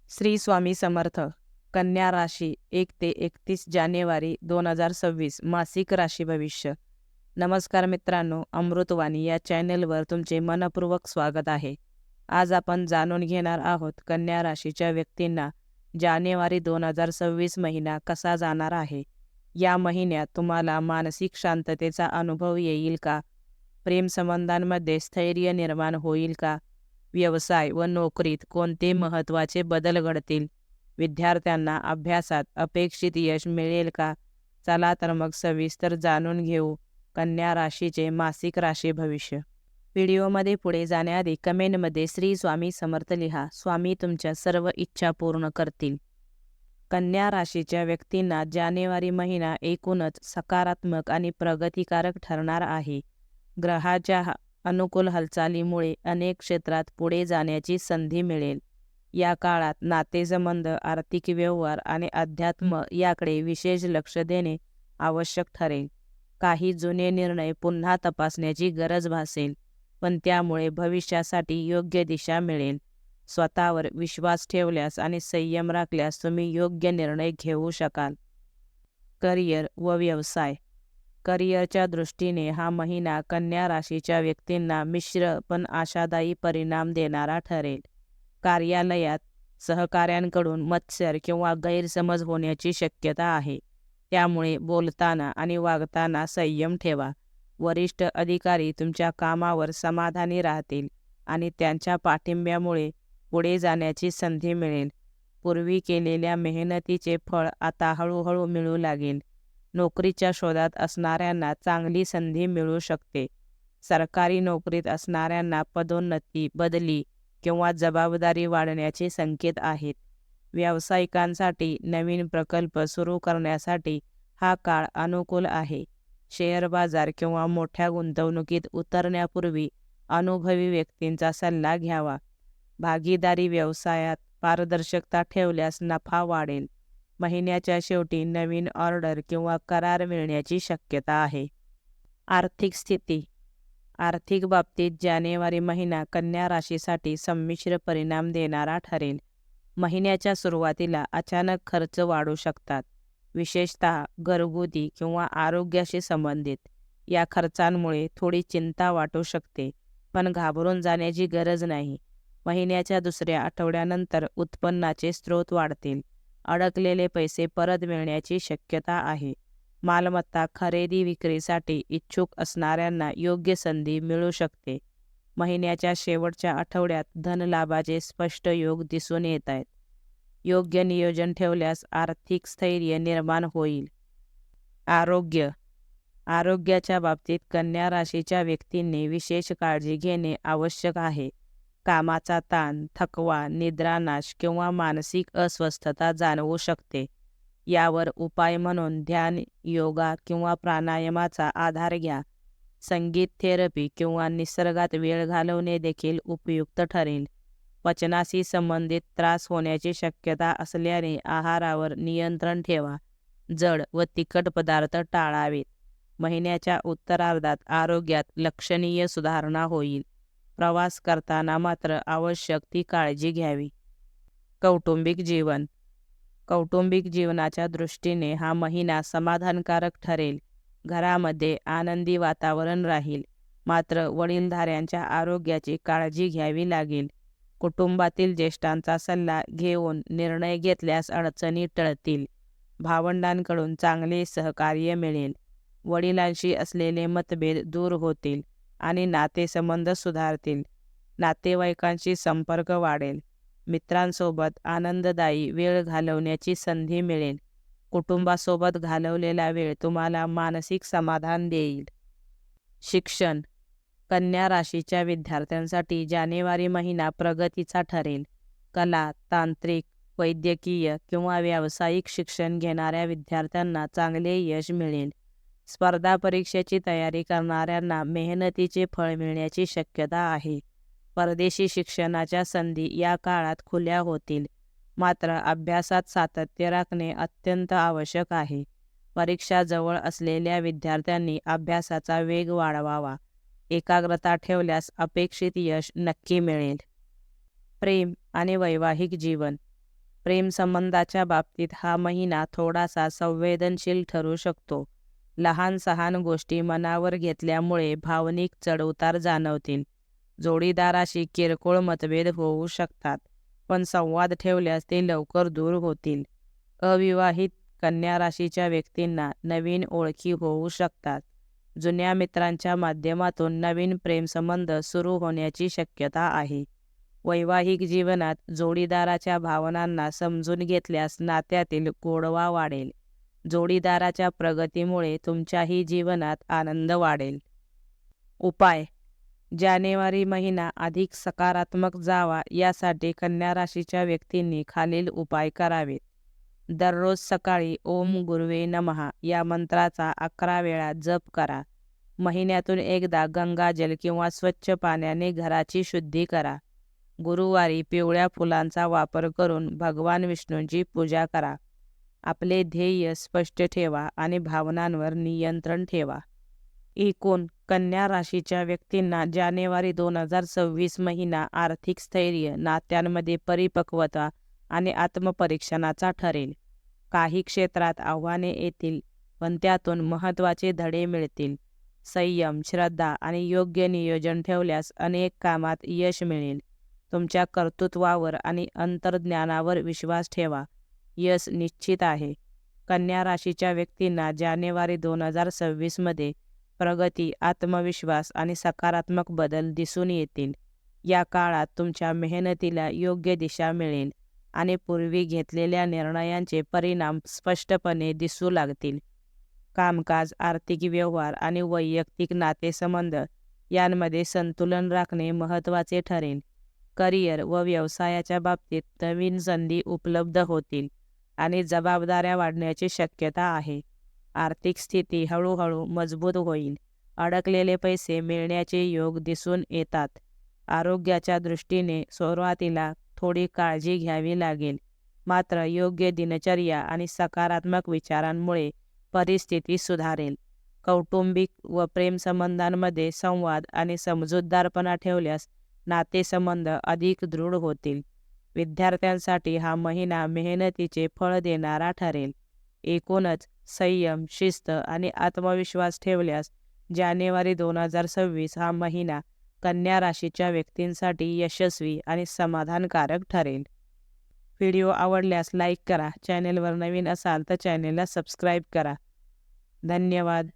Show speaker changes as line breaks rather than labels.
श्री स्वामी समर्थ. कन्या राशी 1 ते 31 जानेवारी 2026 मासिक राशी भविष्य. नमस्कार मित्रांनो, अमृतवाणी या चॅनलवर तुमचे मनपूर्वक स्वागत आहे. आज आपण जाणून घेणार आहोत कन्या राशीच्या व्यक्तींना जानेवारी 2026 महिना कसा जाणार आहे. या महिन्यात तुम्हाला मानसिक शांततेचा अनुभव येईल का? प्रेमसंबंधांमध्ये स्थैर्य निर्माण होईल का? व्यवसाय व नोकरीत कोणते महत्त्वाचे बदल घडतील? विद्यार्थ्यांना अभ्यासात अपेक्षित यश मिळेल का? चला तर मग सविस्तर जाणून घेऊ कन्या राशीचे मासिक राशी भविष्य. व्हिडिओमध्ये पुढे जाण्याआधी कमेंटमध्ये श्री स्वामी समर्थ लिहा. स्वामी तुमच्या सर्व इच्छा पूर्ण करतील. कन्या राशीच्या व्यक्तींना जानेवारी महिना एकूणच सकारात्मक आणि प्रगतिकारक ठरणार आहे. ग्रहाच्या अनुकूल हालचालीमुळे अनेक क्षेत्रात पुढे जाण्याची संधी मिळेल. या काळात नातेसंबंध, आर्थिक व्यवहार आणि अध्यात्म याकडे विशेष लक्ष देणे आवश्यक ठरेल. काही जुने निर्णय पुन्हा तपासण्याची गरज भासेल, पण त्यामुळे भविष्यासाठी योग्य दिशा मिळेल. स्वतःवर विश्वास ठेवल्यास आणि संयम राखल्यास तुम्ही योग्य निर्णय घेऊ शकाल. करिअर व व्यवसाय. करिअरच्या दृष्टीने हा महिना कन्या राशीच्या व्यक्तींना मिश्र पण आशादायी परिणाम देणारा ठरेल. कार्यालयात सहकाऱ्यांकडून मत्सर किंवा गैरसमज होण्याची शक्यता आहे. त्यामुळे बोलताना आणि वागताना संयम ठेवा. वरिष्ठ अधिकारी तुमच्या कामावर समाधानी राहतील आणि त्यांच्या पाठिंब्यामुळे पुढे जाण्याची संधी मिळेल. पूर्वी केलेल्या मेहनतीचे फळ आता हळूहळू मिळू लागेल. नोकरीच्या शोधात असणाऱ्यांना चांगली संधी मिळू शकते. सरकारी नोकरीत असणाऱ्यांना पदोन्नती, बदली किंवा जबाबदारी वाढण्याचे संकेत आहेत. व्यावसायिकांसाठी नवीन प्रकल्प सुरू करण्यासाठी हा काळ अनुकूल आहे. शेअर बाजार किंवा मोठ्या गुंतवणुकीत उतरण्यापूर्वी अनुभवी व्यक्तींचा सल्ला घ्यावा. भागीदारी व्यवसायात पारदर्शकता ठेवल्यास नफा वाढेल. महिन्याच्या शेवटी नवीन ऑर्डर किंवा करार मिळण्याची शक्यता आहे. आर्थिक स्थिती. आर्थिक बाबतीत जानेवारी महिना कन्या राशीसाठी संमिश्र परिणाम देणारा ठरेल. महिन्याच्या सुरुवातीला अचानक खर्च वाढू शकतात, विशेषतः घरगुती किंवा आरोग्याशी संबंधित. या खर्चांमुळे थोडी चिंता वाटू शकते, पण घाबरून जाण्याची गरज नाही. महिन्याच्या दुसऱ्या आठवड्यानंतर उत्पन्नाचे स्रोत वाढतील. अडकलेले पैसे परत मिळण्याची शक्यता आहे. मालमत्ता खरेदी विक्रीसाठी इच्छुक असणाऱ्यांना योग्य संधी मिळू शकते. महिन्याच्या शेवटच्या आठवड्यात धनलाभाचे स्पष्ट योग दिसून येत आहेत. योग्य नियोजन ठेवल्यास आर्थिक स्थैर्य निर्माण होईल. आरोग्य. आरोग्याच्या बाबतीत कन्या राशीच्या व्यक्तींनी विशेष काळजी घेणे आवश्यक आहे. कामाचा ताण, थकवा, निद्रानाश किंवा मानसिक अस्वस्थता जाणवू शकते. यावर उपाय म्हणून ध्यान, योगा किंवा प्राणायामाचा आधार घ्या. संगीत थेरपी किंवा निसर्गात वेळ घालवणे देखील उपयुक्त ठरेल. पचनाशी संबंधित त्रास होण्याची शक्यता असल्याने आहारावर नियंत्रण ठेवा. जड व तिखट पदार्थ टाळावेत. महिन्याच्या उत्तरार्धात आरोग्यात लक्षणीय सुधारणा होईल. प्रवास करताना मात्र आवश्यक ती काळजी घ्यावी. कौटुंबिक जीवन. कौटुंबिक जीवनाच्या दृष्टीने हा महिना समाधानकारक ठरेल. घरामध्ये आनंदी वातावरण राहील, मात्र वडीलधाऱ्यांच्या आरोग्याची काळजी घ्यावी लागेल. कुटुंबातील ज्येष्ठांचा सल्ला घेऊन निर्णय घेतल्यास अडचणी टळतील. भावंडांकडून चांगले सहकार्य मिळेल. वडिलांशी असलेले मतभेद दूर होतील आणि नातेसंबंध सुधारतील. नातेवाईकांशी संपर्क वाढेल. मित्रांसोबत आनंददायी वेळ घालवण्याची संधी मिळेल. कुटुंबासोबत घालवलेला वेळ तुम्हाला मानसिक समाधान देईल. शिक्षण. कन्या राशीच्या विद्यार्थ्यांसाठी जानेवारी महिना प्रगतीचा ठरेल. कला, तांत्रिक, वैद्यकीय किंवा व्यावसायिक शिक्षण घेणाऱ्या विद्यार्थ्यांना चांगले यश मिळेल. स्पर्धा परीक्षेची तयारी करणाऱ्यांना मेहनतीचे फळ मिळण्याची शक्यता आहे. परदेशी शिक्षणाच्या संधी या काळात खुल्या होतील, मात्र अभ्यासात सातत्य राखणे अत्यंत आवश्यक आहे. परीक्षा जवळ असलेल्या विद्यार्थ्यांनी अभ्यासाचा वेग वाढवावा. एकाग्रता ठेवल्यास अपेक्षित यश नक्की मिळेल. प्रेम आणि वैवाहिक जीवन. प्रेमसंबंधाच्या बाबतीत हा महिना थोडासा संवेदनशील ठरू शकतो. लहान सहान गोष्टी मनावर घेतल्यामुळे भावनिक चढउतार जाणवतील. जोडीदाराशी किरकोळ मतभेद होऊ शकतात, पण संवाद ठेवल्यास ते लवकर दूर होतील. अविवाहित कन्या राशीच्या व्यक्तींना नवीन ओळखी होऊ शकतात. जुन्या मित्रांच्या माध्यमातून नवीन प्रेमसंबंध सुरू होण्याची शक्यता आहे. वैवाहिक जीवनात जोडीदाराच्या भावनांना समजून घेतल्यास नात्यातील गोडवा वाढेल. जोडीदाराच्या प्रगतीमुळे तुमच्याही जीवनात आनंद वाढेल. उपाय: जानेवारी महिना अधिक सकारात्मक जावा यासाठी कन्या राशीच्या व्यक्तींनी खालील उपाय करावेत. दररोज सकाळी ओम गुरुवे नमः या मंत्राचा 11 वेळा जप करा. महिन्यातून एकदा गंगाजल किंवा स्वच्छ पाण्याने घराची शुद्धी करा. गुरुवारी पिवळ्या फुलांचा वापर करून भगवान विष्णूंची पूजा करा. आपले ध्येय स्पष्ट ठेवा आणि भावनांवर नियंत्रण ठेवा. एकूण कन्या राशीच्या व्यक्तींना जानेवारी 2026 महिना आर्थिक स्थैर्य, नात्यांमध्ये परिपक्वता आणि आत्मपरीक्षणाचा ठरेल. काही क्षेत्रात आव्हाने येतील, पण त्यातून महत्त्वाचे धडे मिळतील. संयम, श्रद्धा आणि योग्य नियोजन ठेवल्यास अनेक कामात यश मिळेल. तुमच्या कर्तृत्वावर आणि अंतर्ज्ञानावर विश्वास ठेवा. यश निश्चित आहे. कन्या राशीच्या व्यक्तींना जानेवारी 2026 मध्ये प्रगती, आत्मविश्वास आणि सकारात्मक बदल दिसून येतील. या काळात तुमच्या मेहनतीला योग्य दिशा मिळेल आणि पूर्वी घेतलेल्या निर्णयांचे परिणाम स्पष्टपणे दिसू लागतील. कामकाज, आर्थिक व्यवहार आणि वैयक्तिक नातेसंबंध यांमध्ये संतुलन राखणे महत्त्वाचे ठरेल. करिअर व व्यवसायाच्या बाबतीत नवीन संधी उपलब्ध होतील आणि जबाबदाऱ्या वाढण्याची शक्यता आहे. आर्थिक स्थिती हळूहळू मजबूत होईल. अडकलेले पैसे मिळण्याचे योग दिसून येतात. आरोग्याच्या दृष्टीने सुरुवातीला थोडी काळजी घ्यावी लागेल, मात्र योग्य दिनचर्या आणि सकारात्मक विचारांमुळे परिस्थिती सुधारेल. कौटुंबिक व प्रेमसंबंधांमध्ये संवाद आणि समजूतदारपणा ठेवल्यास नातेसंबंध अधिक दृढ होतील. विद्यार्थ्यांसाठी हा महिना मेहनतीचे फळ देणारा ठरेल. एकूणच संयम, शिस्त आणि आत्मविश्वास ठेवल्यास जानेवारी 2026 हा महिना कन्या राशीच्या व्यक्तींसाठी यशस्वी आणि समाधानकारक ठरेल. व्हिडिओ आवडल्यास लाईक करा. चॅनेलवर नवीन असाल तर चॅनेलला सबस्क्राईब करा. धन्यवाद.